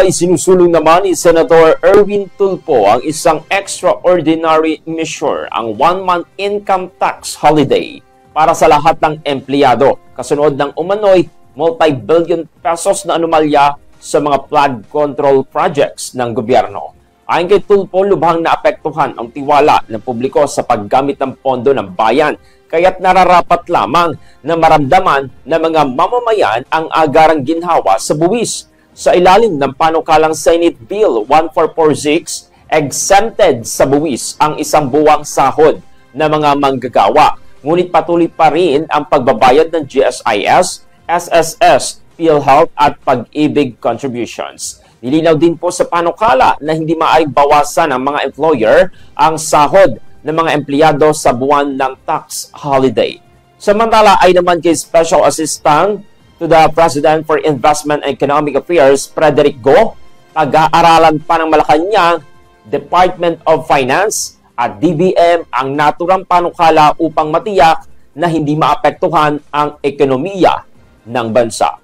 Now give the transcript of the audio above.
Isinusulong naman ni Senator Erwin Tulfo ang isang extraordinary measure, ang 1-month income tax holiday para sa lahat ng empleyado kasunod ng umano'y multi-billion pesos na anomalya sa mga flood control projects ng gobyerno. Ayon kay Tulfo, lubhang naapektuhan ang tiwala ng publiko sa paggamit ng pondo ng bayan, kaya't nararapat lamang na maramdaman ng mga mamamayan ang agarang ginhawa sa buwis. Sa ilalim ng panukalang Senate Bill 1446, exempted sa buwis ang isang buwang sahod ng mga manggagawa. Ngunit patuloy pa rin ang pagbabayad ng GSIS, SSS, PhilHealth at Pag-ibig contributions. Nilinaw din po sa panukala na hindi maaaring bawasan ng mga employer ang sahod ng mga empleyado sa buwan ng tax holiday. Samantala ay naman kay Special Assistant to the President for Investment and Economic Affairs, Frederick Go, pag-aaralan pa ng Malacanang, Department of Finance at DBM ang naturang panukala upang matiyak na hindi maapektuhan ang ekonomiya ng bansa.